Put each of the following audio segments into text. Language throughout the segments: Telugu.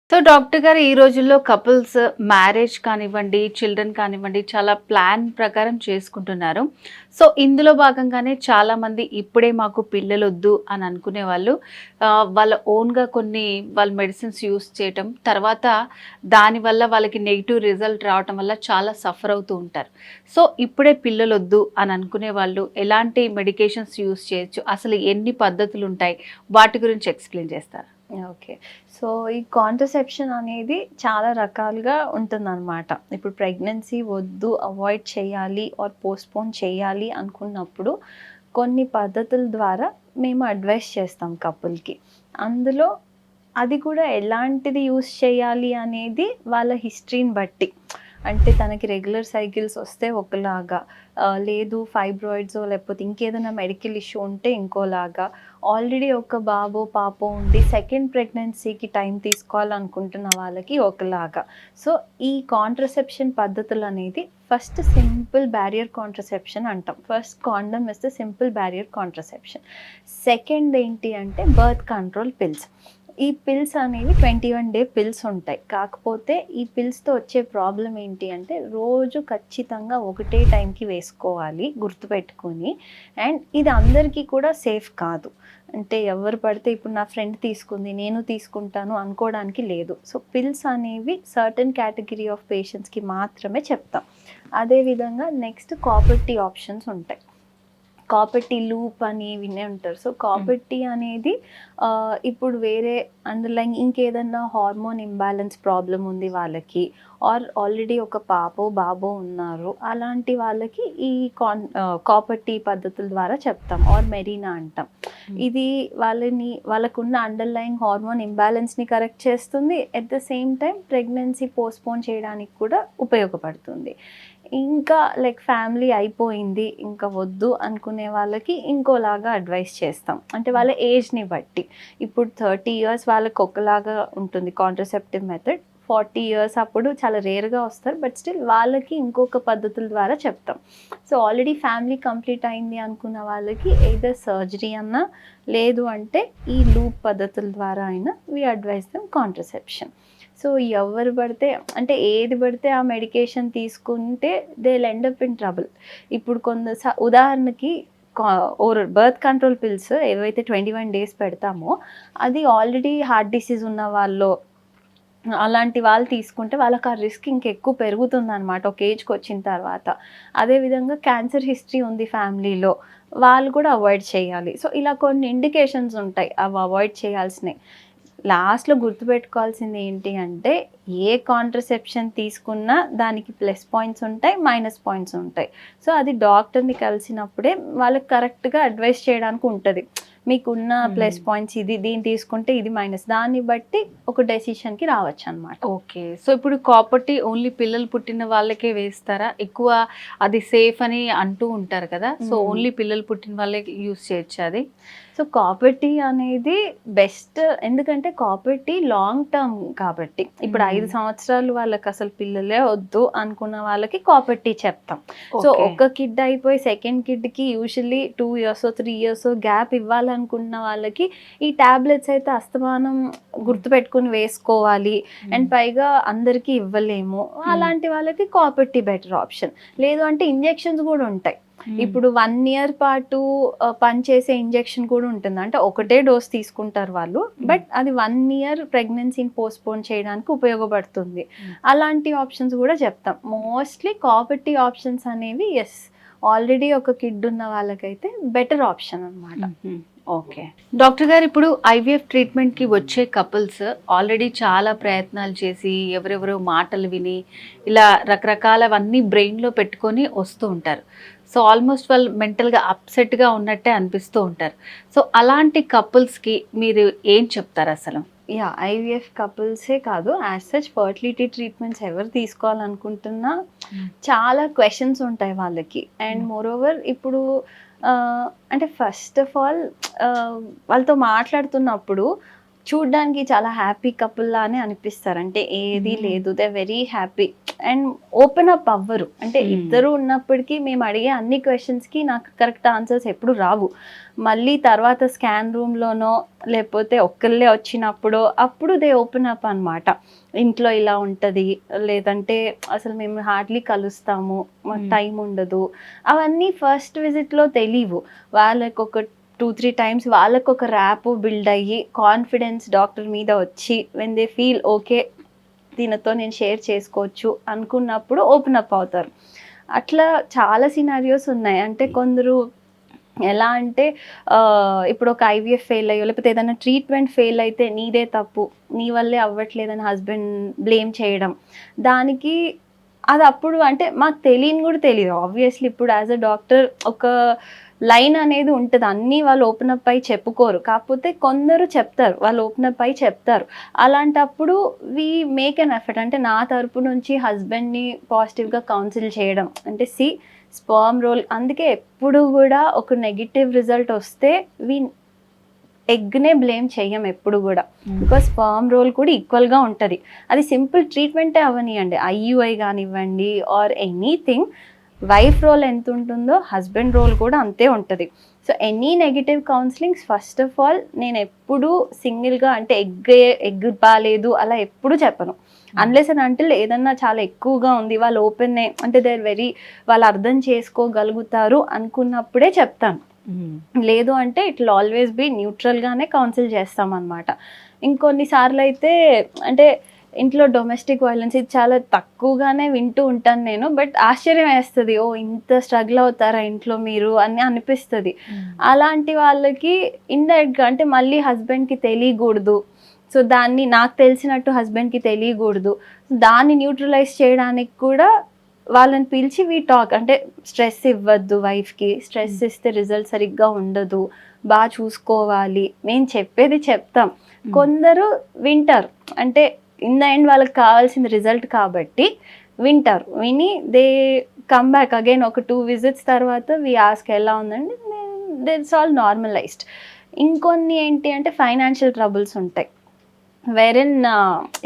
సో డాక్టర్ గారు ఈ రోజుల్లో కపుల్స్ మ్యారేజ్ కానివ్వండి, చిల్డ్రన్ కానివ్వండి చాలా ప్లాన్ ప్రకారం చేసుకుంటున్నారు. సో ఇందులో భాగంగానే చాలామంది ఇప్పుడే మాకు పిల్లలొద్దు అని అనుకునే వాళ్ళు వాళ్ళ ఓన్‌గా కొన్ని వాళ్ళ మెడిసిన్స్ యూజ్ చేయటం, తర్వాత దానివల్ల వాళ్ళకి నెగెటివ్ రిజల్ట్ రావటం వల్ల చాలా సఫర్ అవుతూ ఉంటారు. సో ఇప్పుడే పిల్లలొద్దు అని అనుకునే వాళ్ళు ఎలాంటి మెడికేషన్స్ యూజ్ చేయొచ్చు? అసలు ఎన్ని పద్ధతులుంటాయి? వాటి గురించి ఎక్స్‌ప్లెయిన్ చేస్తారా? ఓకే. సో, ఈ కాంట్రసెప్షన్ అనేది చాలా రకాలుగా ఉంటుందనమాట. ఇప్పుడు ప్రెగ్నెన్సీ వద్దు, అవాయిడ్ చేయాలి ఆర్ పోస్ట్‌పోన్ చేయాలి అనుకున్నప్పుడు కొన్ని పద్ధతుల ద్వారా మేము అడ్వైస్ చేస్తాం కపుల్‌కి. అందులో అది కూడా ఎలాంటిది యూజ్ చేయాలి అనేది వాళ్ళ హిస్టరీని బట్టి. అంటే తనకి రెగ్యులర్ సైకిల్స్ వస్తే ఒకలాగా, లేదు ఫైబ్రాయిడ్సో లేకపోతే ఇంకేదైనా మెడికల్ ఇష్యూ ఉంటే ఇంకోలాగా, ఆల్రెడీ ఒక బాబో, పాపో ఉండి సెకండ్ ప్రెగ్నెన్సీకి టైం తీసుకోవాలనుకుంటున్న వాళ్ళకి ఒకలాగా. సో, ఈ కాంట్రసెప్షన్ పద్ధతులనేది ఫస్ట్ సింపుల్ బ్యారియర్ కాంట్రసెప్షన్ అంటాం. First condom is the simple barrier contraception. Second ఏంటి అంటే బర్త్ కంట్రోల్ పిల్స్. ఈ పిల్స్ అనేవి 21 డే పిల్స్ ఉంటాయి. కాకపోతే ఈ పిల్స్‌తో వచ్చే ప్రాబ్లమ్ ఏంటి అంటే రోజు ఖచ్చితంగా ఒకటే టైంకి వేసుకోవాలి గుర్తుపెట్టుకొని. అండ్ ఇది అందరికీ కూడా సేఫ్ కాదు. అంటే ఎవరు పడితే ఇప్పుడు నా ఫ్రెండ్ తీసుకుంది నేను తీసుకుంటాను అనుకోవడానికి లేదు. సో, పిల్స్ అనేవి సర్టెన్ కేటగిరీ ఆఫ్ పేషెంట్స్‌కి మాత్రమే చెప్తాం. అదేవిధంగా నెక్స్ట్ కాపర్ టీ ఆప్షన్స్ ఉంటాయి. కాపర్ టీ లూప్ అని వినే ఉంటారు. సో, కాపర్ టీ అనేది ఇప్పుడు వేరే అండర్‌లైయింగ్ ఇంకేదన్నా హార్మోన్ ఇంబాలెన్స్ ప్రాబ్లమ్ ఉంది వాళ్ళకి, ఆర్ ఆల్రెడీ ఒక పాపో, బాబో ఉన్నారు. అలాంటి వాళ్ళకి ఈ కాపర్ టీ పద్ధతుల ద్వారా చెప్తాం. ఆర్ మెరీనా అంటాం. ఇది వాళ్ళకున్న అండర్‌లైయింగ్ హార్మోన్ ఇంబాలెన్స్‌ని కరెక్ట్ చేస్తుంది. At the same time pregnancy postpone చేయడానికి కూడా ఉపయోగపడుతుంది. ఇంకా లైక్ ఫ్యామిలీ అయిపోయింది, ఇంకా వద్దు అనుకునే వాళ్ళకి ఇంకోలాగా అడ్వైస్ చేస్తాం. అంటే వాళ్ళ ఏజ్‌ని బట్టి. ఇప్పుడు 30 ఇయర్స్ వాళ్ళకి ఒకలాగా ఉంటుంది కాంట్రసెప్టివ్ మెథడ్. 40 ఇయర్స్ అప్పుడు చాలా రేర్‌గా వస్తారు. బట్ స్టిల్ వాళ్ళకి ఇంకొక పద్ధతుల ద్వారా చెప్తాం. సో, ఆల్రెడీ ఫ్యామిలీ కంప్లీట్ అయింది అనుకున్న వాళ్ళకి ఎయిదర్ సర్జరీ అన్నా, లేదు అంటే ఈ లూప్ పద్ధతుల ద్వారా అయినా వి అడ్వైస్ దెమ్ కాంట్రసెప్షన్. సో, ఎవరు పడితే అంటే ఏది పడితే ఆ మెడికేషన్ తీసుకుంటే they will end up in trouble. ఇప్పుడు ఉదాహరణకి కా బర్త్ కంట్రోల్ పిల్స్ ఏవైతే 21 డేస్ పెడతామో, అది ఆల్రెడీ హార్ట్ డిసీజ్ ఉన్న వాళ్ళో, అలాంటి వాళ్ళు తీసుకుంటే వాళ్ళకి ఆ రిస్క్ ఇంకెక్కువ పెరుగుతుందనమాట ఒక ఏజ్‌కొచ్చిన తర్వాత. అదేవిధంగా క్యాన్సర్ హిస్టరీ ఉంది ఫ్యామిలీలో, వాళ్ళు కూడా అవాయిడ్ చేయాలి. సో, ఇలా కొన్ని ఇండికేషన్స్ ఉంటాయి అవి అవాయిడ్ చేయాల్సినయి. లాస్ట్‌లో గుర్తుపెట్టుకోవాల్సింది ఏంటి అంటే, ఏ కాంట్రసెప్షన్ తీసుకున్నా దానికి ప్లస్ పాయింట్స్ ఉంటాయి, మైనస్ పాయింట్స్ ఉంటాయి. సో, అది డాక్టర్‌ని కలిసినప్పుడే వాళ్ళకి కరెక్ట్‌గా అడ్వైస్ చేయడానికి ఉంటది. మీకున్న ప్లస్ పాయింట్స్ ఇది, దీన్ని తీసుకుంటే ఇది మైనస్. దాన్ని బట్టి ఒక డెసిషన్‌కి రావచ్చనమాట. ఓకే. సో ఇప్పుడు కాపర్ టీ ఓన్లీ పిల్లలు పుట్టిన వాళ్ళకే వేస్తారా? ఎక్కువ అది సేఫ్ అని అంటూ ఉంటారు కదా! సో ఓన్లీ పిల్లలు పుట్టిన వాళ్ళే యూజ్ చేయొచ్చా అది? సో, కాపర్ టీ అనేది బెస్ట్. ఎందుకంటే కాపర్ టీ లాంగ్ టర్మ్ కాబట్టి. ఇప్పుడు 5 సంవత్సరాలు వాళ్ళకసలు పిల్లలే వద్దు అనుకున్న వాళ్ళకి కాపర్ టీ చెప్తాం. So, okay. ఒక కిడ్ అయిపోయి సెకండ్ కిడ్‌కి యూజువల్లీ 2 ఇయర్సో, 3 ఇయర్సో గ్యాప్ ఇవ్వాలనుకున్న వాళ్ళకి ఈ టాబ్లెట్స్ అయితే అస్తమానం గుర్తుపెట్టుకొని వేసుకోవాలి. అండ్ పైగా అందరికీ ఇవ్వలేము. అలాంటి వాళ్ళకి కాపర్ టీ బెటర్ ఆప్షన్. లేదు అంటే ఇంజెక్షన్స్ గూడా ఉంటాయి. ఇప్పుడు 1 ఇయర్ పాటు పనిచేసే ఇంజెక్షన్ కూడా ఉంటుంది. అంటే ఒకటే డోస్ తీసుకుంటారు వాళ్ళు. బట్ అది 1 ఇయర్ ప్రెగ్నెన్సీని పోస్ట్‌పోన్ చేయడానికి ఉపయోగపడుతుంది. అలాంటి ఆప్షన్స్ కూడా చెప్తాం. మోస్ట్‌లీ కాపర్ టీ ఆప్షన్స్ అనేవి ఆల్రెడీ ఒక కిడ్ ఉన్న వాళ్ళకైతే బెటర్ ఆప్షన్ అనమాట. ఓకే. డాక్టర్ గారు ఇప్పుడు ఐవీఎఫ్ ట్రీట్మెంట్‌కి వచ్చే కపుల్స్ ఆల్రెడీ చాలా ప్రయత్నాలు చేసి, ఎవరెవరో మాటలు విని, ఇలా రకరకాలవన్నీ బ్రెయిన్‌లో పెట్టుకొని వస్తూ ఉంటారు. సో, ఆల్మోస్ట్ వాళ్ళు మెంటల్‌గా అప్‌సెట్‌గా ఉన్నట్టే అనిపిస్తూ ఉంటారు. సో, అలాంటి కపుల్స్‌కి మీరు ఏం చెప్తారసలు? యాహ్! ఐవీఎఫ్ కపుల్సే కాదు, యాజ్ సచ్ ఫర్టిలిటీ ట్రీట్మెంట్స్ ఎవరు తీసుకోవాలనుకుంటున్నా చాలా క్వెషన్స్ ఉంటాయి వాళ్ళకి. అండ్ మోరోవర్ ఇప్పుడు అంటే ఫస్ట్ ఆఫ్ ఆల్ వాళ్ళతో మాట్లాడుతున్నప్పుడు చూడ్డానికి చాలా హ్యాపీ కపుల్ లానే అనిపిస్తారు. అంటే ఏది లేదు, they very happy and open up అవ్వరు. అంటే ఇద్దరు ఉన్నప్పటికీ మేము అడిగే అన్ని క్వశ్చన్స్కి నాకు కరెక్ట్ ఆన్సర్స్ ఎప్పుడు రావు. మళ్ళీ తర్వాత స్కాన్ రూమ్లోనో లేకపోతే ఒక్కళ్ళే వచ్చినప్పుడు అప్పుడు దే ఓపెన్ అప్ అనమాట. ఇంట్లో ఇలా ఉంటుంది, లేదంటే అసలు మేము హార్డ్లీ కలుస్తాము, మాకు టైం ఉండదు, అవన్నీ ఫస్ట్ విజిట్లో తెలియవు. వాళ్ళకి ఒక 2-3 టైమ్స్ వాళ్ళకు ఒక ర్యాప్ బిల్డ్ అయ్యి కాన్ఫిడెన్స్ డాక్టర్ మీద వచ్చి వెన్ దే ఫీల్ ఓకే దీనితో నేను షేర్ చేసుకోవచ్చు అనుకున్నప్పుడు ఓపెన్ అప్ అవుతారు. అట్లా చాలా సినారియోస్ ఉన్నాయి. అంటే కొందరు ఎలా అంటే ఇప్పుడు ఒక ఐవీఎఫ్ ఫెయిల్ అయ్యో లేకపోతే ఏదైనా ట్రీట్మెంట్ ఫెయిల్ అయితే నీదే తప్పు, నీ వల్లే అవ్వట్లేదని హస్బెండ్ బ్లేమ్ చేయడం. దానికి అది అప్పుడు అంటే మాకు తెలియని కూడా తెలియదు. ఆబ్వియస్లీ ఇప్పుడు యాజ్ అ డాక్టర్ ఒక లైన్ అనేది ఉంటుంది. అన్నీ వాళ్ళు ఓపెన్ అప్ అయి చెప్పుకోరు. కాకపోతే కొందరు చెప్తారు, వాళ్ళు ఓపెన్ అప్ అయి చెప్తారు. అలాంటప్పుడు వీ మేక్ ఎన్ ఎఫర్ట్. అంటే నా తరపు నుంచి హస్బెండ్ని పాజిటివ్గా కౌన్సిల్ చేయడం. అంటే స్పర్మ్ రోల్, అందుకే ఎప్పుడు కూడా ఒక నెగిటివ్ రిజల్ట్ వస్తే ఎగ్నే బ్లేమ్ చెయ్యం ఎప్పుడు కూడా. బికాస్ స్పర్మ్ రోల్ కూడా ఈక్వల్గా ఉంటుంది. అది సింపుల్ ట్రీట్మెంటే అవనియండి, ఐయుఐ కానివ్వండి ఆర్ ఎనీథింగ్. వైఫ్ రోల్ ఎంత ఉంటుందో హస్బెండ్ రోల్ కూడా అంతే ఉంటుంది. So any negative counsellings first of all నేను ఎప్పుడూ సింగిల్గా అంటే ఎగ్ బాలేదు అలా ఎప్పుడు చెప్పను. అన్లెస్ అండ్ అంటిల్ ఏదన్నా చాలా ఎక్కువగా ఉంది, వాళ్ళు ఓపెన్ అంటే వాళ్ళు అర్థం చేసుకోగలుగుతారు అనుకున్నప్పుడే చెప్తాను. లేదు అంటే ఇట్ విల్ ఆల్వేస్ బీ న్యూట్రల్గానే కౌన్సిల్ చేస్తాం అనమాట. ఇంకొన్నిసార్లు అయితే అంటే ఇంట్లో డొమెస్టిక్ వైలెన్స్ ఇది చాలా తక్కువగానే వింటూ ఉంటాను నేను. బట్ ఆశ్చర్యం వేస్తుంది, ఓ ఇంత స్ట్రగుల్ అవుతారా ఇంట్లో మీరు అని అనిపిస్తుంది. అలాంటి వాళ్ళకి ఇండైరెక్ట్గా అంటే మళ్ళీ హస్బెండ్కి తెలియకూడదు, సో దాన్ని నాకు తెలిసినట్టు హస్బెండ్కి తెలియకూడదు, దాన్ని న్యూట్రలైజ్ చేయడానికి కూడా వాళ్ళని పిలిచి టాక్. అంటే స్ట్రెస్ ఇవ్వద్దు వైఫ్కి, స్ట్రెస్ ఇస్తే రిజల్ట్ సరిగ్గా ఉండదు, బాగా చూసుకోవాలి, మేము చెప్పేది చెప్తాం. కొందరు వింటారు, అంటే ఇన్ ద ఎండ్ వాళ్ళకి కావాల్సిన రిజల్ట్ కాబట్టి వింటారు. విని దే కమ్ బ్యాక్ అగైన్ ఒక 2 visits తర్వాత వి ఆస్క్ ఎలా ఉందండి, ఇట్స్ ఆల్ నార్మలైజ్డ్. ఇంకొన్ని ఏంటి అంటే ఫైనాన్షియల్ ట్రబుల్స్ ఉంటాయి. వెరెన్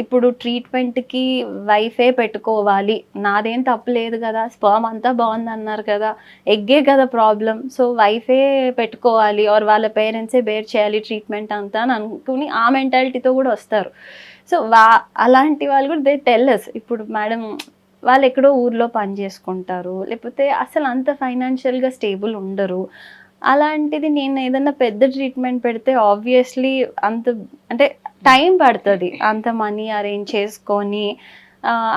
ఇప్పుడు ట్రీట్మెంట్కి వైఫే పెట్టుకోవాలి, నాదేం తప్పు లేదు కదా, స్పర్మ్ అంతా బాగుంది అన్నారు కదా, ఎగ్గే కదా ప్రాబ్లం, సో వైఫే పెట్టుకోవాలి ఆర్ వాళ్ళ పేరెంట్సే బేర్ చేయాలి ట్రీట్మెంట్ అంతా అని అనుకుని ఆ మెంటాలిటీతో కూడా వస్తారు. సో అలాంటి వాళ్ళు కూడా దే టెల్ us, ఇప్పుడు మేడం వాళ్ళు ఎక్కడో ఊర్లో పని చేసుకుంటారు, లేకపోతే అసలు అంత ఫైనాన్షియల్గా స్టేబుల్ ఉండరు. అలాంటిది నేను ఏదన్నా పెద్ద ట్రీట్మెంట్ పెడితే ఆబ్వియస్లీ అంత అంటే టైం పడుతుంది అంత మనీ అరేంజ్ చేసుకొని.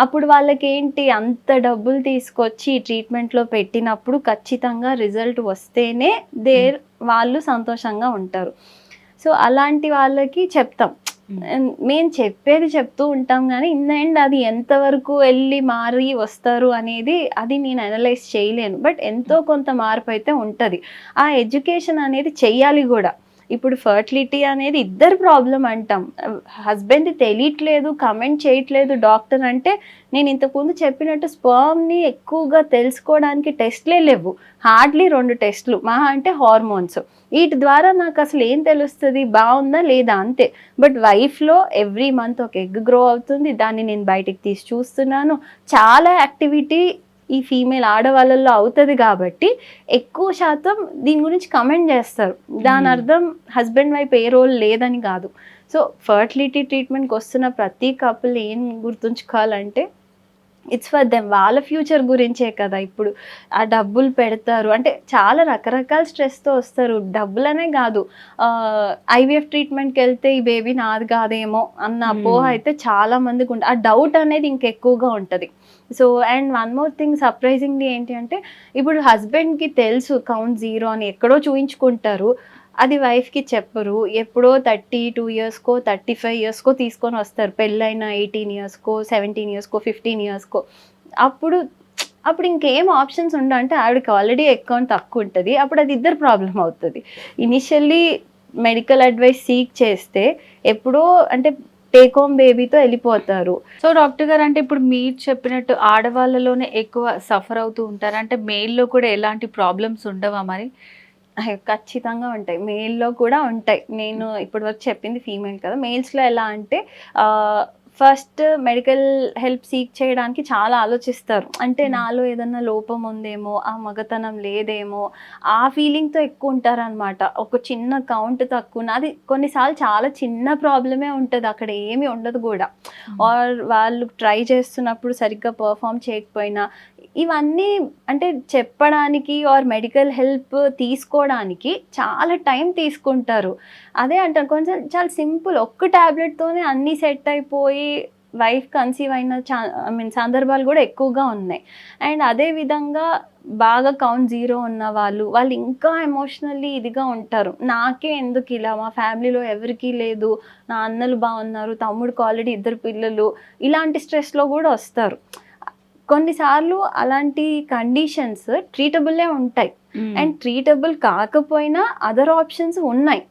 అప్పుడు వాళ్ళకి ఏంటి అంత డబ్బులు తీసుకొచ్చి ట్రీట్మెంట్లో పెట్టినప్పుడు ఖచ్చితంగా రిజల్ట్ వస్తేనే వాళ్ళు సంతోషంగా ఉంటారు. సో అలాంటి వాళ్ళకి చెప్తాం, మేము చెప్పేది చెప్తూ ఉంటాం కానీ ఇన్ ద ఎండ్ అది ఎంతవరకు వెళ్ళి మారి వస్తారు అనేది అది నేను అనలైజ్ చేయలేను. బట్ ఎంతో కొంత మార్పు అయితే ఉంటుంది. ఆ ఎడ్యుకేషన్ అనేది చెయ్యాలి కూడా. ఇప్పుడు ఫర్టిలిటీ అనేది ఇద్దరు ప్రాబ్లం అంటాం, హస్బెండ్ తెలియట్లేదు, కమెంట్ చేయట్లేదు డాక్టర్ అంటే, నేను ఇంతకుముందు చెప్పినట్టు స్పర్మ్ని ఎక్కువగా తెలుసుకోవడానికి టెస్ట్లే లేవు, హార్డ్లీ 2 టెస్ట్లు మహా అంటే హార్మోన్స్. వీటి ద్వారా నాకు అసలు ఏం తెలుస్తుంది, బాగుందా లేదా అంతే. బట్ వైఫ్లో ఎవ్రీ మంత్ ఒక ఎగ్ గ్రో అవుతుంది, దాన్ని నేను బయటికి తీసి చూస్తున్నాను, చాలా యాక్టివిటీ ఈ ఫీమేల్ ఆడవాళ్ళల్లో అవుతుంది కాబట్టి ఎక్కువ శాతం దీని గురించి కమెంట్ చేస్తారు. దాని అర్థం హస్బెండ్ వైఫ్ ఏ రోల్ లేదని కాదు. సో ఫర్టిలిటీ ట్రీట్మెంట్కి వస్తున్న ప్రతి కపుల్ ఏం గుర్తుంచుకోవాలంటే ఇట్స్ ఫర్ దెమ్, వాళ్ళ ఫ్యూచర్ గురించే కదా. ఇప్పుడు ఆ డబ్బులు పెడతారు అంటే చాలా రకరకాల స్ట్రెస్తో వస్తారు, డబ్బులనే కాదు. ఐవీఎఫ్ ట్రీట్మెంట్కి వెళ్తే ఈ బేబీ నాది కాదేమో అన్న అపోహ అయితే చాలా మందికి ఉంటుంది. ఆ డౌట్ అనేది ఇంకెక్కువగా ఉంటుంది. So and one more thing surprisingly ఏంటి అంటే, ఇప్పుడు హస్బెండ్కి తెలుసు కౌంట్ 0 అని ఎక్కడో చూయించుకుంటారు, అది వైఫ్కి చెప్పరు. ఎప్పుడో 32 ఇయర్స్కో 35 ఇయర్స్కో తీసుకొని వస్తారు, పెళ్ళైన 18 ఇయర్స్కో 17 ఇయర్స్కో 15 ఇయర్స్కో. అప్పుడు ఇంకేం ఆప్షన్స్ ఉండవు. అంటే ఆవిడకి ఆల్రెడీ అకౌంట్ తక్కువ ఉంటుంది, అప్పుడు అది ఇద్దరు ప్రాబ్లం అవుతుంది. ఇనిషియల్లీ మెడికల్ అడ్వైస్ సీక్ చేస్తే ఎప్పుడో అంటే టేక్ హోమ్ బేబీతో వెళ్ళిపోతారు. సో డాక్టర్ గారు, అంటే ఇప్పుడు మీరు చెప్పినట్టు ఆడవాళ్ళలోనే ఎక్కువ సఫర్ అవుతూ ఉంటారు, అంటే మేల్లో కూడా ఎలాంటి ప్రాబ్లమ్స్ ఉండవా మరి? ఖచ్చితంగా ఉంటాయి. మేల్‌లో కూడా ఉంటాయి. నేను ఇప్పటివరకు చెప్పింది ఫీమేల్ కదా! మేల్స్‌లో ఎలా అంటే ఫస్ట్ మెడికల్ హెల్ప్ సీక్ చేయడానికి చాలా ఆలోచిస్తారు. అంటే నాలో ఏదన్నా లోపం ఉందేమో, ఆ మగతనం లేదేమో, ఆ ఫీలింగ్‌తో ఎక్కువుంటారనమాట. ఒక చిన్న కౌంట్ తక్కువున్న అది కొన్నిసార్లు చాలా చిన్న ప్రాబ్లమే ఉంటది. అక్కడ ఏమి ఉండదు గూడా. ఆర్ వాళ్ళు ట్రై చేస్తున్నప్పుడు సరిగ్గా పెర్ఫార్మ్ చేయకపోయినా ఇవన్నీ అంటే చెప్పడానికి ఆర్ మెడికల్ హెల్ప్ తీసుకోవడానికి చాలా టైం తీసుకుంటారు. అదే అంటాను కొంచెం చాలా సింపుల్ ఒక్క టాబ్లెట్‌తోనే అన్నీ సెట్ అయిపోయి వైఫ్ కన్సీవ్ అయిన ఐ మీన్ సందర్భాలు గూడా ఎక్కువగా ఉన్నాయి. అండ్ అదే విధంగా బాగా కౌంట్ జీరో ఉన్న వాళ్ళు ఇంకా ఎమోషనల్లీ ఇదిగా ఉంటారు. నాకే ఎందుకిలా మా ఫ్యామిలీలో ఎవరికీ లేదు. నా అన్నలు బావున్నారు. తమ్ముడికి ఆల్రెడీ ఇద్దరు పిల్లలు. ఇలాంటి స్ట్రెస్‌లో గూడా వస్తారు. కొన్నిసార్లు అలాంటి కండిషన్స్ ట్రీటబులే ఉంటాయి. అండ్ ట్రీటబుల్ కాకపోయినా అదర్ ఆప్షన్స్ ఉన్నాయి.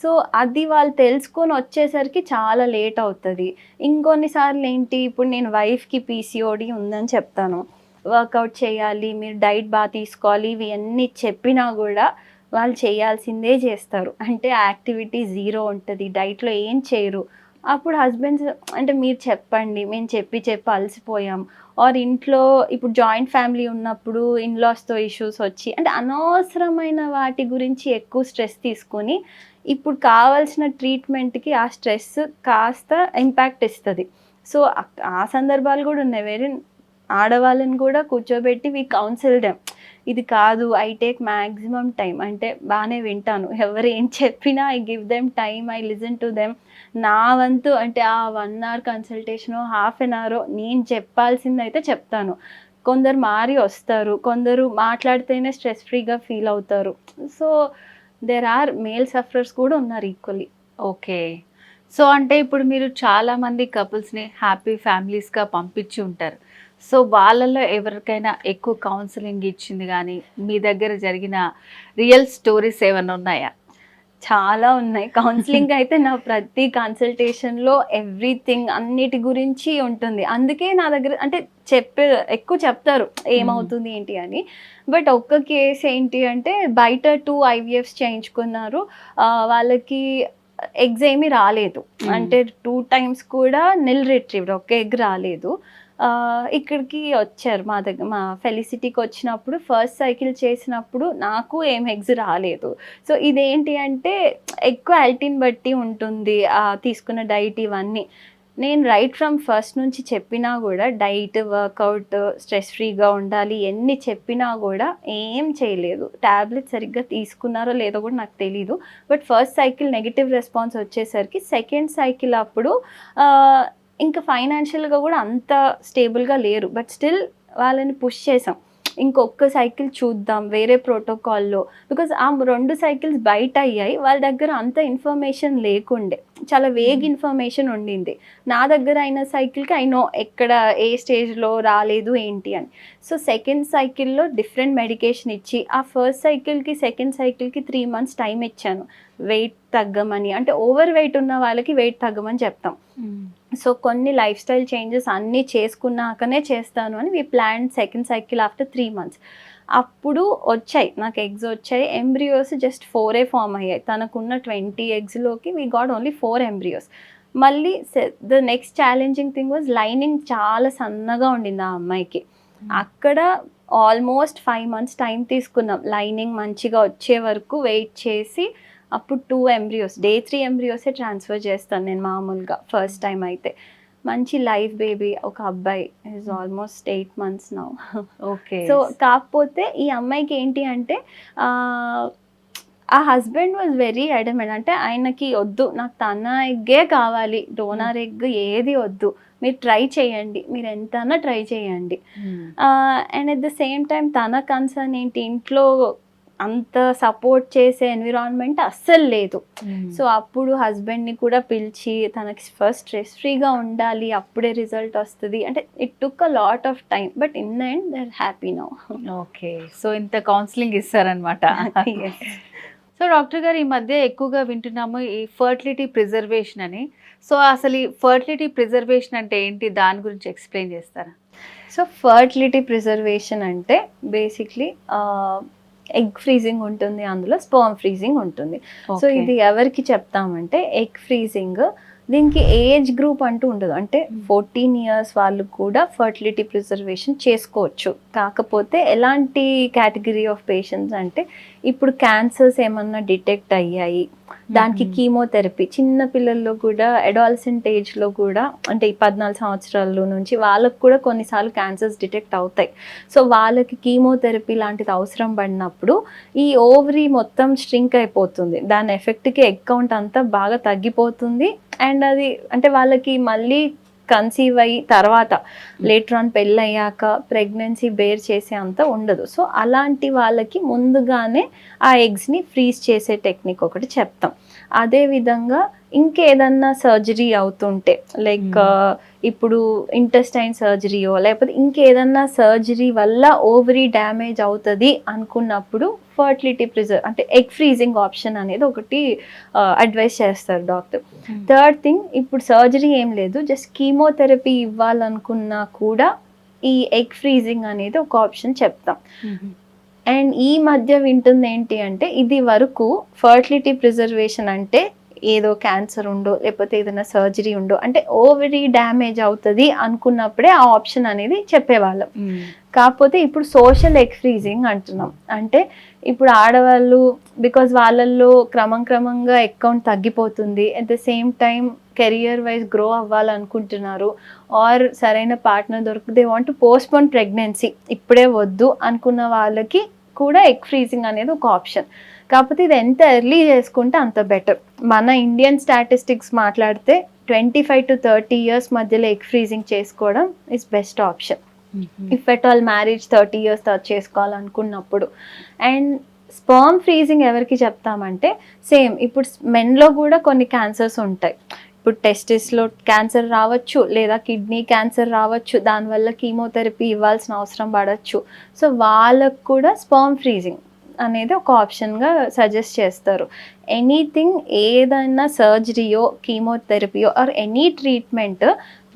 సో, అది వాళ్ళు తెలుసుకొని వచ్చేసరికి చాలా లేట్ అవుతది. ఇంకొన్ని సార్లు ఏంటి ఇప్పుడు నేను వైఫ్‌కి పీసీఓడీ ఉందని చెప్తాను. వర్కౌట్ చేయాలి, మీరు డైట్ తీసుకోవాలి ఇవి అన్నీ చెప్పినా గూడా వాళ్ళు చేయాల్సిందే చేస్తారు. అంటే యాక్టివిటీ జీరో ఉంటది. డైట్‌లో ఏం చేయరు. అప్పుడు హస్బెండ్స్ అంటే మీరు చెప్పండి. మేము చెప్పి చెప్పి అలసిపోయాం. ఆర్ ఇంట్లో ఇప్పుడు జాయింట్ ఫ్యామిలీ ఉన్నప్పుడు ఇన్‌లాస్‌తో ఇష్యూస్ వచ్చి అంటే అనవసరమైన వాటి గురించి ఎక్కువ స్ట్రెస్ తీసుకొని ఇప్పుడు కావాల్సిన ట్రీట్మెంట్‌కి ఆ స్ట్రెస్ కాస్త ఇంపాక్ట్ ఇస్తది. సో, ఆ సందర్భాలు గూడా ఉన్నాయి. వేరెన్ ఆడవాళ్ళని గూడా కూర్చోబెట్టి వి కౌన్సిల్ దెమ్. ఇది కాదు ఐ టేక్ మాక్సిమం టైమ్ అంటే బానే వింటాను. ఎవరు ఏం చెప్పినా I give them time. I listen to them. నా వంతు అంటే ఆ 1 అవర్ కన్సల్టేషనో, హాఫ్ ఎన్ అవరో నేను చెప్పాల్సిందయితే చెప్తాను. కొందరు మారి వస్తారు. కొందరు మాట్లాడితేనే స్ట్రెస్ ఫ్రీగా ఫీల్ అవుతారు. So, there are male sufferers కూడా ఉన్నారు ఈక్వల్లీ. ఓకే. సో, అంటే ఇప్పుడు మీరు చాలామంది కపుల్స్‌ని హ్యాపీ ఫ్యామిలీస్‌గా పంపించి ఉంటారు. సో, వాళ్ళలో ఎవరికైనా ఎక్కువ కౌన్సెలింగ్ ఇచ్చింది గానీ, మీ దగ్గర జరిగిన రియల్ స్టోరీస్ ఏమన్నా ఉన్నాయా? చాలా ఉన్నాయి. కౌన్సెలింగ్ అయితే నా ప్రతి కన్సల్టేషన్‌లో ఎవ్రీథింగ్ అన్నిటి గురించి ఉంటుంది. అందుకే నా దగ్గర అంటే ఎక్కువ చెప్తారు ఏమవుతుంది ఏంటి అని. బట్ ఒక్క కేస్ ఏంటి అంటే బయట 2 ఐవీఎఫ్స్ చేయించుకున్నారు. వాళ్ళకి ఎగ్స్ ఏమి రాలేదు. అంటే 2 టైమ్స్ కూడా నిల్ రిట్రీవ్డ్ ఒక్క ఎగ్ రాలేదు. ఇక్కడికి వచ్చారు మా ఫెలిసిటీకి వచ్చినప్పుడు ఫస్ట్ సైకిల్ చేసినప్పుడు నాకు ఏం ఎగ్స్ రాలేదు. సో, ఇదేంటి అంటే ఎక్కువ అల్టిన్ బట్టి ఉంటుంది. తీసుకున్న డైట్ ఇవన్నీ. నేను రైట్ ఫ్రమ్ ఫస్ట్ నుంచి చెప్పినా గూడా డైట్, వర్కౌట్, స్ట్రెస్ ఫ్రీగా ఉండాలి ఎన్ని చెప్పినా గూడా ఏం చేయలేదు. టాబ్లెట్ సరిగ్గా తీసుకున్నారో లేదో గూడా నాకు తెలీదు. But first cycle negative response వచ్చేసరికి సెకండ్ సైకిల్ అప్పుడు ఆహ్, ఇంకా ఫైనాన్షియల్‌గా గూడా అంత స్టేబుల్‌గా లేరు. బట్ స్టిల్ వాళ్ళని పుష్ చేసాం. ఇంకొక్క సైకిల్ చూద్దాం వేరే ప్రోటోకాల్‌లో. బికాజ్ ఆ 2 సైకిల్స్ బయట అయ్యాయి. వాళ్ళ దగ్గర అంత ఇన్ఫర్మేషన్ లేకుండే. చాలా వేగ్ ఇన్ఫర్మేషన్ ఉండింది. నా దగ్గర అయిన సైకిల్‌కి ఐ నో ఎక్కడ ఏ స్టేజ్‌లో రాలేదు ఏంటి అని. సో, సెకండ్ సైకిల్‌లో డిఫరెంట్ మెడికేషన్ ఇచ్చి, ఆ ఫస్ట్ సైకిల్‌కి, సెకండ్ సైకిల్‌కి 3 మంత్స్ టైమ్ ఇచ్చాను. వెయిట్ తగ్గమని. అంటే ఓవర్ వెయిట్ ఉన్న వాళ్ళకి వెయిట్ తగ్గమని చెప్తాం. సో, కొన్ని లైఫ్ స్టైల్ చేంజెస్ అన్నీ చేసుకున్నాకనే చేస్తాను అని we planned second cycle after 3 months. అప్పుడు వచ్చాయి. నాకు ఎగ్స్ వచ్చాయి. ఎంబ్రియోస్ జస్ట్ 4 ఫార్మ్ అయ్యాయి. తనకున్న 20 ఎగ్స్‌లోకి వి గాట్ ఓన్లీ 4 ఎంబ్రియోస్. మళ్ళీ the next challenging thing was lining చాలా సన్నగా ఉండింది ఆ అమ్మాయికి. అక్కడ ఆల్మోస్ట్ 5 మంత్స్ టైం తీసుకున్నాం. లైనింగ్ మంచిగా వచ్చే వరకు వెయిట్ చేసి అప్పుడు 2 ఎంబ్రియోస్ డే 3 ఎంబ్రియోసే ట్రాన్స్‌ఫర్ చేస్తాను నేను మామూలుగా ఫస్ట్ టైమ్ అయితే. మంచి లైవ్ బేబీ ఒక అబ్బాయి. He is almost 8 months now. Okay. So, కాకపోతే ఈ అమ్మాయికి ఏంటి అంటే ఆహ్, ఆ హస్బెండ్ వాస్ వెరీ అడమెంట్. అంటే ఆయనకి వద్దు నాకు తన ఎగ్గే కావాలి. డోనర్ ఎగ్ ఏది వద్దు. మీరు ట్రై చేయండి. మీరు ఎంతన్నా ట్రై చేయండి. And at the same time తన కన్సర్న్ ఏంటి ఇంట్లో అంత సపోర్ట్ చేసే ఎన్విరాన్మెంట్ అస్సలు లేదు. సో, అప్పుడు హస్బెండ్‌ని కూడా పిలిచి తనకి ఫస్ట్ స్ట్రెస్ ఫ్రీగా ఉండాలి. అప్పుడే రిజల్ట్ వస్తది. అంటే it took a lot of time. But in the end they are happy now. Okay. So, ఇంత కౌన్సెలింగ్ ఇస్తారనమాట. యెస్. సో, డాక్టర్ గారు ఈ మధ్య ఎక్కువగా వింటున్నాము ఈ ఫర్టిలిటీ ప్రిజర్వేషన్ అని. సో, అసలు ఈ ఫర్టిలిటీ ప్రిజర్వేషన్ అంటే ఏంటి? దాని గురించి ఎక్స్‌ప్లెయిన్ చేస్తారా? సో, ఫర్టిలిటీ ప్రిజర్వేషన్ అంటే బేసిక్‌లీ ఎగ్ ఫ్రీజింగ్ ఉంటుంది, అందులో స్పర్మ్ ఫ్రీజింగ్ ఉంటుంది. So Okay. ఇది ఎవరికి చెప్తామంటే ఎగ్ ఫ్రీజింగ్ దీనికి ఏజ్ గ్రూప్ అంటూ ఉండదు. అంటే 14 ఇయర్స్ వాళ్ళు కూడా ఫర్టిలిటీ ప్రిజర్వేషన్ చేసుకోవచ్చు. కాకపోతే ఎలాంటి కేటగిరీ ఆఫ్ పేషెంట్స్ అంటే ఇప్పుడు క్యాన్సర్స్ ఏమన్నా డిటెక్ట్ అయ్యాయి, దానికి కీమోథెరపీ చిన్న పిల్లల్లో కూడా అడాలసెంట్ ఏజ్లో కూడా అంటే ఈ 14 సంవత్సరాల నుంచి వాళ్ళకు కూడా కొన్నిసార్లు క్యాన్సర్స్ డిటెక్ట్ అవుతాయి. సో వాళ్ళకి కీమోథెరపీ లాంటిది అవసరం పడినప్పుడు ఈ ఓవరీ మొత్తం స్ట్రింక్ అయిపోతుంది, దాని ఎఫెక్ట్కి ఎగ్ కౌంట్ అంతా బాగా తగ్గిపోతుంది. అండ్ అది అంటే వాళ్ళకి మళ్ళీ కన్సీవ్ అయ్యి తర్వాత లేటర్ ఆన్ పెళ్ళయ్యాక ప్రెగ్నెన్సీ బేర్ చేసే అంత ఉండదు. సో అలాంటి వాళ్ళకి ముందుగానే ఆ ఎగ్స్ని ఫ్రీజ్ చేసే టెక్నిక్ ఒకటి చెప్తాం. అదేవిధంగా ఇంకేదన్నా సర్జరీ అవుతుంటే లైక్ ఇప్పుడు ఇంటెస్టైన్ సర్జరీయో లేకపోతే ఇంకేదన్నా సర్జరీ వల్ల ఓవరీ డ్యామేజ్ అవుతుంది అనుకున్నప్పుడు ఫర్టిలిటీ అంటే ఎగ్ ఫ్రీజింగ్ ఆప్షన్ అనేది ఒకటి అడ్వైస్ చేస్తారు డాక్టర్. థర్డ్ థింగ్, ఇప్పుడు సర్జరీ ఏం లేదు, జస్ట్ కీమోథెరపీ ఇవ్వాలనుకున్నా కూడా ఈ ఎగ్ ఫ్రీజింగ్ అనేది ఒక ఆప్షన్ చెప్తాం. అండ్ ఈ మధ్య వింటుంది ఏంటి అంటే ఇది వరకు ఫర్టిలిటీ ప్రిజర్వేషన్ అంటే ఏదో క్యాన్సర్ ఉండో లేకపోతే ఏదైనా సర్జరీ ఉండో అంటే ఓవరీ డ్యామేజ్ అవుతుంది అనుకున్నప్పుడే ఆ ఆప్షన్ అనేది చెప్పేవాళ్ళం. కాకపోతే ఇప్పుడు సోషల్ ఎగ్ ఫ్రీజింగ్ అంటున్నాం. అంటే ఇప్పుడు ఆడవాళ్ళు బికాజ్ వాళ్ళల్లో క్రమంగా అకౌంట్ తగ్గిపోతుంది, at the same time career wise grow అవ్వాలనుకుంటున్నారు, ఆర్ సరైన పార్ట్నర్ దొరికి they want to postpone pregnancy, ఇప్పుడే వద్దు అనుకున్న వాళ్ళకి కూడా ఎగ్ ఫ్రీజింగ్ అనేది ఒక ఆప్షన్. కాకపోతే ఇది ఎంత ఎర్లీ చేసుకుంటే అంత బెటర్. మన ఇండియన్ స్టాటిస్టిక్స్ మాట్లాడితే 25 to 30 ఇయర్స్ మధ్యలో ఎగ్ ఫ్రీజింగ్ చేసుకోవడం is best option. If at all marriage 30 years తర్వాత చేసుకోవాలనుకున్నప్పుడు. అండ్ స్పర్మ్ ఫ్రీజింగ్ ఎవరికి చెప్తామంటే సేమ్ ఇప్పుడు మెన్లో కూడా కొన్ని క్యాన్సర్స్ ఉంటాయి. ఇప్పుడు టెస్టిస్లో క్యాన్సర్ రావచ్చు, లేదా కిడ్నీ క్యాన్సర్ రావచ్చు, దానివల్ల కీమోథెరపీ ఇవ్వాల్సిన అవసరం పడవచ్చు. సో వాళ్ళకు కూడా స్పర్మ్ ఫ్రీజింగ్ అనేది ఒక ఆప్షన్గా సజెస్ట్ చేస్తారు. ఎనీథింగ్ ఏదైనా సర్జరీయో కీమోథెరపీయో ఆర్ ఎనీ ట్రీట్మెంట్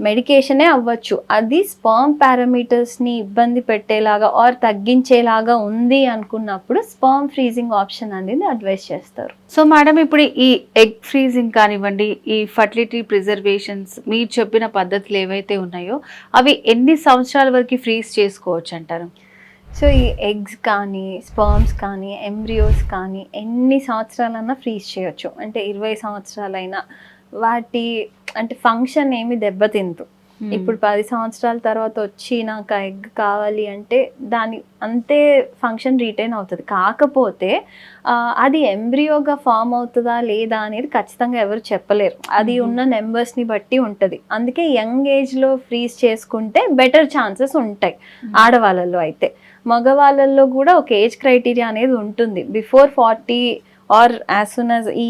మెడికేషనే అవ్వచ్చు, అది స్పర్మ్ పారామీటర్స్ని ఇబ్బంది పెట్టేలాగా ఆర్ తగ్గించేలాగా ఉంది అనుకున్నప్పుడు స్పర్మ్ ఫ్రీజింగ్ ఆప్షన్ అనేది అడ్వైస్ చేస్తారు. సో మేడం, ఇప్పుడు ఈ ఎగ్ ఫ్రీజింగ్ కానివ్వండి, ఈ ఫర్టిలిటీ ప్రిజర్వేషన్స్ మీరు చెప్పిన పద్ధతులు ఏవైతే ఉన్నాయో అవి ఎన్ని సంవత్సరాల వరకు ఫ్రీజ్ చేసుకోవచ్చు అంటారు? సో ఈ ఎగ్స్ కానీ స్పర్మ్స్ కానీ ఎంబ్రియోస్ కానీ ఎన్ని సంవత్సరాలన్నా ఫ్రీజ్ చేయొచ్చు. అంటే 20 సంవత్సరాలైనా వాటి అంటే ఫంక్షన్ ఏమి దెబ్బతిందు. ఇప్పుడు 10 సంవత్సరాల తర్వాత వచ్చి నాకు ఆ ఎగ్ కావాలి అంటే దాని అంతే ఫంక్షన్ రీటైన్ అవుతుంది. కాకపోతే అది ఎంబ్రియోగా ఫామ్ అవుతుందా లేదా అనేది ఖచ్చితంగా ఎవరు చెప్పలేరు, అది ఉన్న నెంబర్స్ని బట్టి ఉంటుంది. అందుకే యంగ్ ఏజ్లో ఫ్రీజ్ చేసుకుంటే బెటర్ ఛాన్సెస్ ఉంటాయి ఆడవాళ్ళలో. అయితే మగవాళ్ళల్లో కూడా ఒక ఏజ్ క్రైటీరియా అనేది ఉంటుంది. Before 40 or as soon as ఈ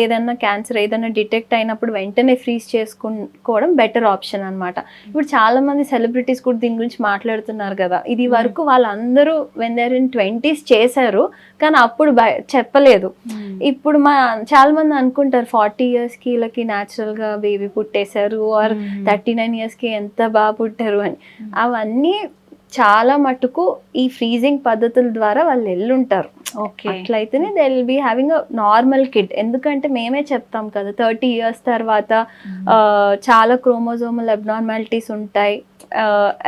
ఏదైనా క్యాన్సర్ ఏదైనా డిటెక్ట్ అయినప్పుడు వెంటనే ఫ్రీజ్ చేసుకోవడం బెటర్ ఆప్షన్ అనమాట. ఇప్పుడు చాలామంది సెలబ్రిటీస్ కూడా దీని గురించి మాట్లాడుతున్నారు కదా. ఇది వరకు వాళ్ళందరూ వెన్ దేర్ ఇన్ 20s చేశారు, కానీ అప్పుడు చెప్పలేదు. ఇప్పుడు చాలా మంది అనుకుంటారు 40 ఇయర్స్కి వీళ్ళకి న్యాచురల్గా బేబీ పుట్టేశారు, ఆర్ 39 ఇయర్స్కి ఎంత బాగా పుట్టారు అని. అవన్నీ చాలా మటుకు ఈ ఫ్రీజింగ్ పద్ధతుల ద్వారా వాళ్ళు ఎల్లుంటారు. అట్లయితేనే they will be having a normal kid. ఎందుకంటే మేమే చెప్తాం కదా 30 ఇయర్స్ తర్వాత చాలా క్రోమోజోమల్ అబ్నార్మాలిటీస్ ఉంటాయి,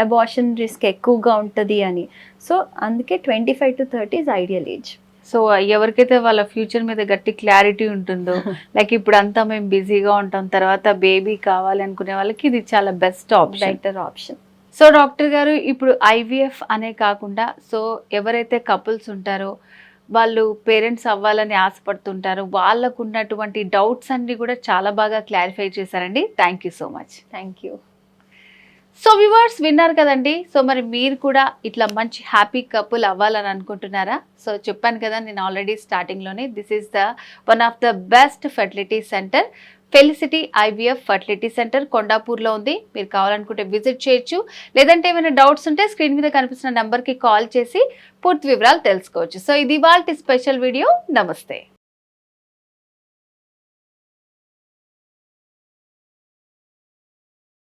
అబార్షన్ రిస్క్ ఎక్కువగా ఉంటుంది అని. సో అందుకే 25 to 30 is ideal age. So ఎవరికైతే వాళ్ళ ఫ్యూచర్ మీద గట్టి క్లారిటీ ఉంటుందో లైక్ ఇప్పుడు అంతా మేము బిజీగా ఉంటాం, తర్వాత బేబీ కావాలి అనుకునే వాళ్ళకి ఇది చాలా best option, better option. So doctor గారు, ఇప్పుడు IVF అనే కాకుండా సో ఎవరైతే కపుల్స్ ఉంటారో వాళ్ళు పేరెంట్స్ అవ్వాలని ఆశపడుతుంటారో వాళ్ళకు ఉన్నటువంటి డౌట్స్ అన్ని కూడా చాలా బాగా క్లారిఫై చేశారండి. Thank you so much. Thank you. So viewers విన్నారు కదండి. సో మరి మీరు కూడా ఇట్లా మంచి హ్యాపీ కపుల్ అవ్వాలని అనుకుంటున్నారా? సో చెప్పాను కదా నేను ఆల్రెడీ స్టార్టింగ్లోనే, this is the one of the best fertility centre. Felicity IVF fertility centre కొండాపూర్లో ఉంది. మీరు కావాలనుకుంటే విజిట్ చేయొచ్చు, లేదంటే ఏమైనా డౌట్స్ ఉంటే స్క్రీన్ మీద కనిపిస్తున్న నెంబర్కి కాల్ చేసి పూర్తి వివరాలు తెలుసుకోవచ్చు. సో ఇది ఇవాల్టి స్పెషల్ వీడియో. నమస్తే.